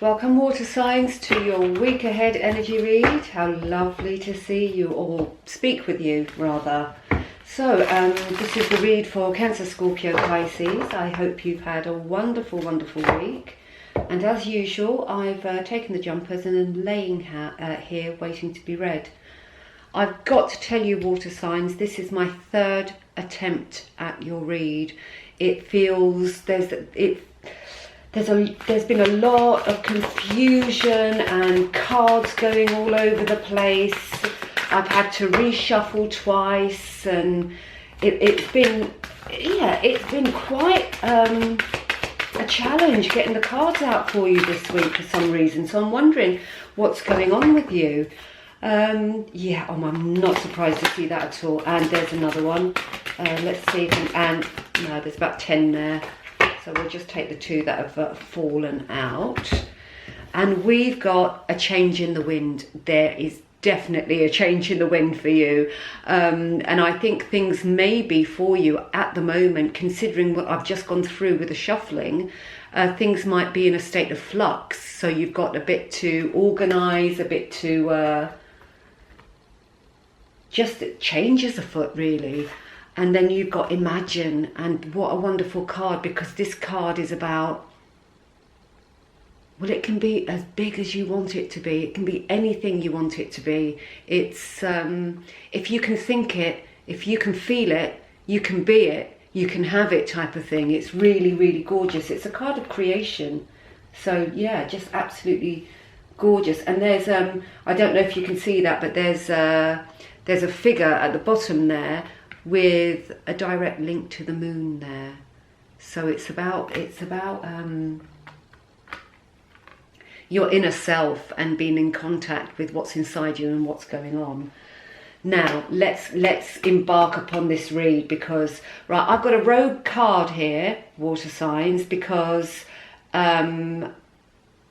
Welcome water signs to your week ahead energy read. How lovely to see you, or speak with you rather. So this is the read for Cancer, Scorpio, Pisces. I hope you've had a wonderful, wonderful week. And as usual, I've taken the jumpers and I'm laying here waiting to be read. I've got to tell you, water signs, this is my third attempt at your read. It feels there's been a lot of confusion and cards going all over the place. I've had to reshuffle twice, and it's been quite a challenge getting the cards out for you this week for some reason. So I'm wondering what's going on with you. I'm not surprised to see that at all. And there's another one. Let's see if no, there's about 10 there. So we'll just take the two that have fallen out. And we've got a change in the wind. There is definitely a change in the wind for you. And I think things may be for you at the moment, considering what I've just gone through with the shuffling, things might be in a state of flux. So you've got a bit to organise, a bit to just changes afoot really. And then you've got Imagine, and what a wonderful card, because this card is about, well, it can be as big as you want it to be. It can be anything you want it to be. It's, if you can think it, if you can feel it, you can be it, you can have it type of thing. It's really, really gorgeous. It's a card of creation. So yeah, just absolutely gorgeous. And there's, I don't know if you can see that, but there's a figure at the bottom there with a direct link to the moon there. So it's about your inner self and being in contact with what's inside you and what's going on. Now let's embark upon this read, because right, I've got a rogue card here, water signs, because as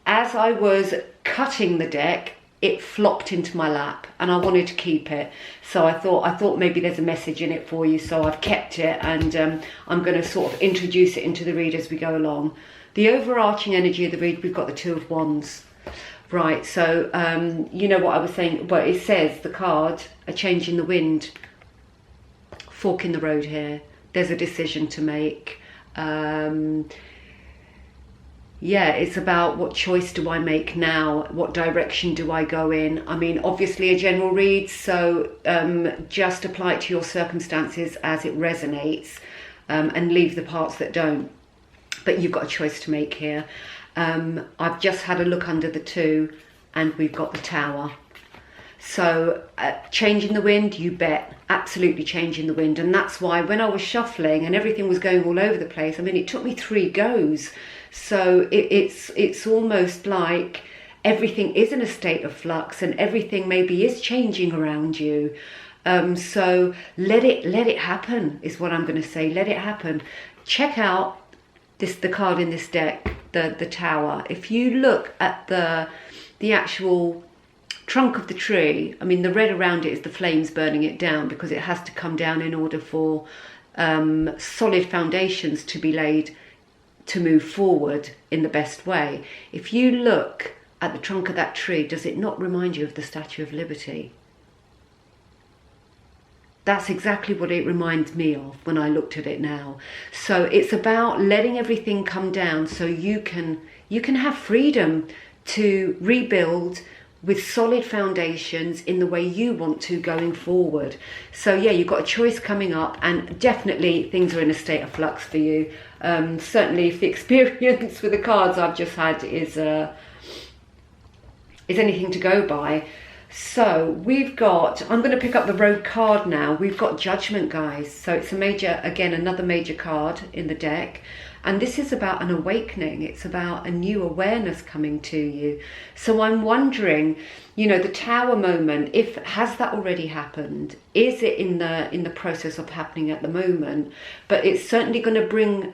I was cutting the deck, it flopped into my lap and I wanted to keep it. So I thought maybe there's a message in it for you. So I've kept it, and I'm going to sort of introduce it into the read as we go along. The overarching energy of the read, we've got the Two of Wands. Right, so you know what I was saying, well, it says, the card, a change in the wind, fork in the road here. There's a decision to make. Yeah, it's about what choice do I make now? What direction do I go in? I mean, obviously a general read, so just apply it to your circumstances as it resonates, and leave the parts that don't. But you've got a choice to make here. I've just had a look under the two, and we've got the Tower. So changing the wind, you bet, absolutely changing the wind. And that's why when I was shuffling and everything was going all over the place, I mean, it took me 3 goes. So it's almost like everything is in a state of flux, and everything maybe is changing around you. So let it happen is what I'm going to say. Let it happen. Check out the card in this deck, the Tower. If you look at the actual trunk of the tree, I mean, the red around it is the flames burning it down, because it has to come down in order for solid foundations to be laid to move forward in the best way. If you look at the trunk of that tree, does it not remind you of the Statue of Liberty? That's exactly what it reminds me of when I looked at it now. So it's about letting everything come down so you can have freedom to rebuild with solid foundations in the way you want to going forward. So yeah, you've got a choice coming up, and definitely things are in a state of flux for you. Certainly if the experience with the cards I've just had is anything to go by. So we've got, I'm going to pick up the Rogue card now. We've got Judgment, guys. So it's a major, again, another major card in the deck. And this is about an awakening. It's about a new awareness coming to you. So I'm wondering, you know, the Tower moment, has that already happened? Is it in the process of happening at the moment? But it's certainly going to bring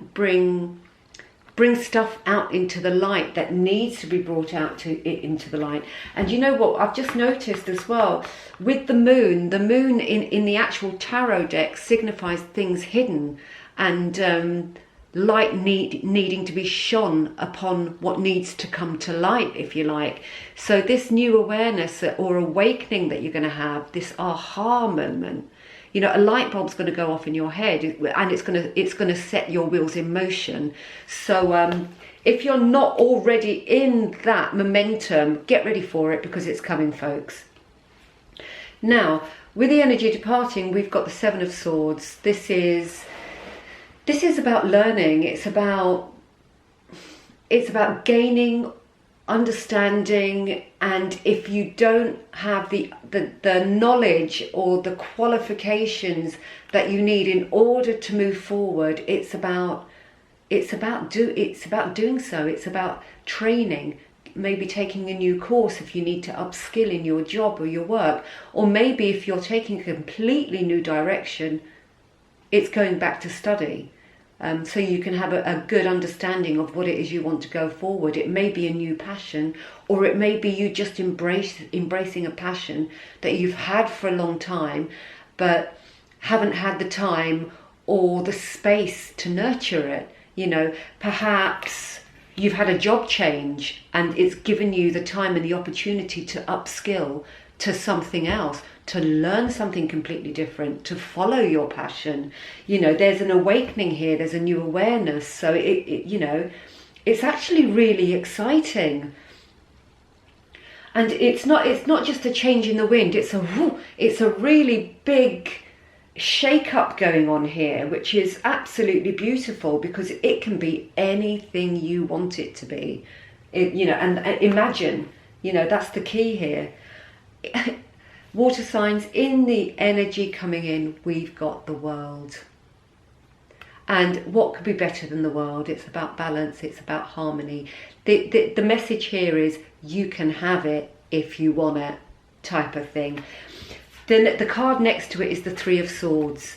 stuff out into the light that needs to be brought out into the light. And you know what I've just noticed as well with the moon in the actual tarot deck signifies things hidden and light needing to be shone upon what needs to come to light, if you like. So this new awareness or awakening that you're going to have, this aha moment, you know, a light bulb's going to go off in your head, and it's going to set your wheels in motion. So if you're not already in that momentum, get ready for it, because it's coming, folks. Now, with the energy departing, we've got the Seven of Swords. This is about learning. It's about gaining understanding, and if you don't have the knowledge or the qualifications that you need in order to move forward, it's about doing so. It's about training, maybe taking a new course if you need to upskill in your job or your work, or maybe if you're taking a completely new direction, it's going back to study. So you can have a good understanding of what it is you want to go forward. It may be a new passion, or it may be you just embracing a passion that you've had for a long time, but haven't had the time or the space to nurture it. You know, perhaps you've had a job change and it's given you the time and the opportunity to upskill to something else, to learn something completely different, to follow your passion. You know, there's an awakening here, there's a new awareness. So you know, it's actually really exciting. And it's not just a change in the wind, it's a really big shake up going on here, which is absolutely beautiful, because it can be anything you want it to be. You know, and imagine, you know, that's the key here. Water signs, in the energy coming in, we've got the world. And what could be better than the world? It's about balance, it's about harmony. The message here is you can have it if you want it, type of thing. Then the card next to it is the Three of Swords.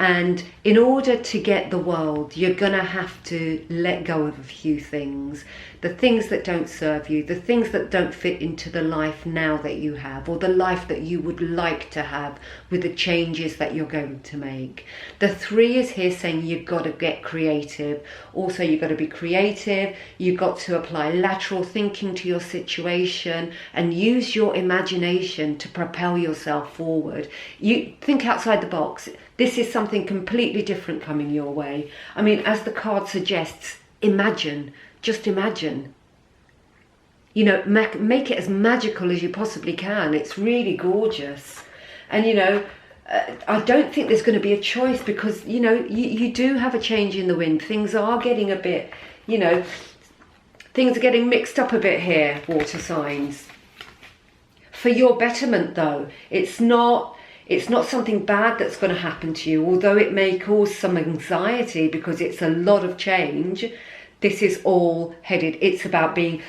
And in order to get the world, you're going to have to let go of a few things. The things that don't serve you, the things that don't fit into the life now that you have, or the life that you would like to have with the changes that you're going to make. The Three is here saying you've got to get creative. Also, you've got to be creative. You've got to apply lateral thinking to your situation and use your imagination to propel yourself forward. You think outside the box. This is something completely different coming your way. I mean, as the card suggests, imagine, just imagine. You know, make it as magical as you possibly can. It's really gorgeous. And, you know, I don't think there's going to be a choice, because, you know, you do have a change in the wind. Things are getting a bit, you know, things are getting mixed up a bit here, water signs. For your betterment, though, it's not something bad that's going to happen to you, although it may cause some anxiety because it's a lot of change. This is all headed. It's about being...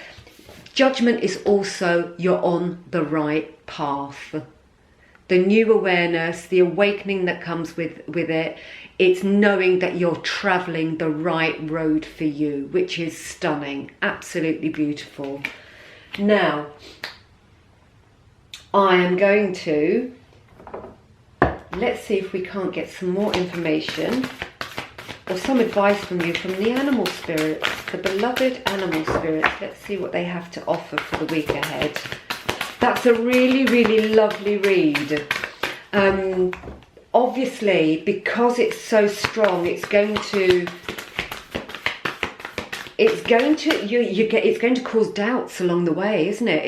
Judgment is also you're on the right path. The new awareness, the awakening that comes with it, it's knowing that you're travelling the right road for you, which is stunning, absolutely beautiful. Now, I am going to... Let's see if we can't get some more information or some advice from you, from the animal spirits, the beloved animal spirits. Let's see what they have to offer for the week ahead. That's a really, really lovely read. Obviously, because it's so strong, it's going to cause doubts along the way, isn't it?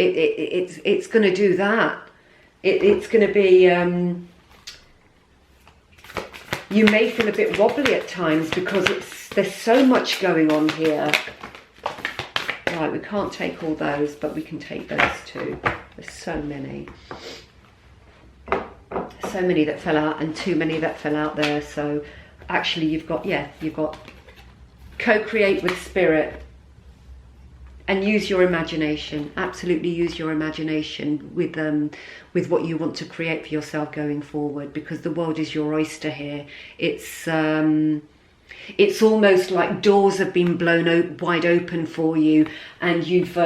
It's going to do that. It's going to be... You may feel a bit wobbly at times because there's so much going on here. Right, we can't take all those, but we can take those too. There's so many. So many that fell out and too many that fell out there. So actually you've got co-create with spirit. And use your imagination. Absolutely use your imagination with what you want to create for yourself going forward, because the world is your oyster here. It's almost like doors have been blown wide open for you, and you've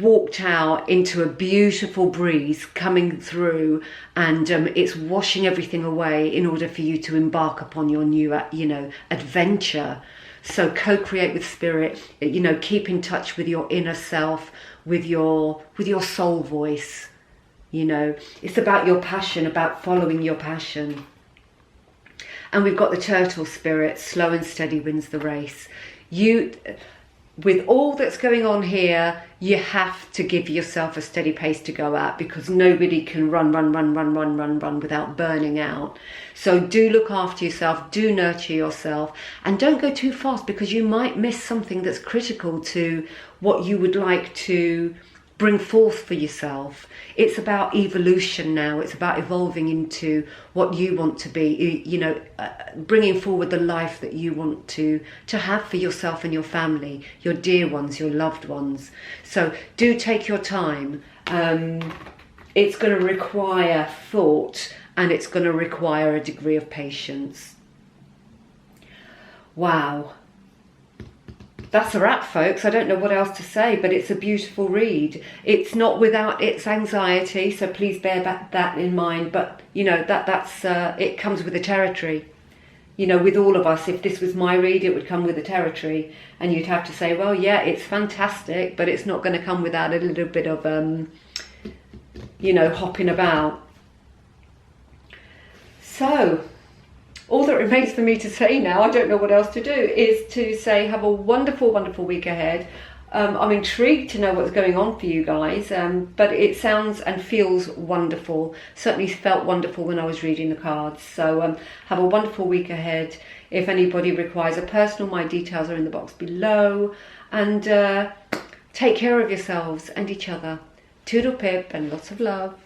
walked out into a beautiful breeze coming through, and it's washing everything away in order for you to embark upon your new adventure. So co-create with spirit, you know, keep in touch with your inner self, with your soul voice. You know, it's about your passion, about following your passion. And we've got the turtle spirit, slow and steady wins the race. With all that's going on here, you have to give yourself a steady pace to go at, because nobody can run without burning out. So do look after yourself, do nurture yourself, and don't go too fast, because you might miss something that's critical to what you would like to bring forth for yourself. It's about evolution now. It's about evolving into what you want to be, you know, bringing forward the life that you want to have for yourself and your family, your dear ones, your loved ones. So do take your time. It's going to require thought, and it's going to require a degree of patience. Wow. That's a wrap, folks. I don't know what else to say, but it's a beautiful read. It's not without its anxiety, so please bear that in mind. But, you know, that's it comes with the territory. You know, with all of us, if this was my read, it would come with the territory. And you'd have to say, well, yeah, it's fantastic, but it's not going to come without a little bit of, you know, hopping about. So all that remains for me to say now, I don't know what else to do, is to say have a wonderful, wonderful week ahead. I'm intrigued to know what's going on for you guys, but it sounds and feels wonderful. Certainly felt wonderful when I was reading the cards. So have a wonderful week ahead. If anybody requires a personal, my details are in the box below. And take care of yourselves and each other. Toodle pip and lots of love.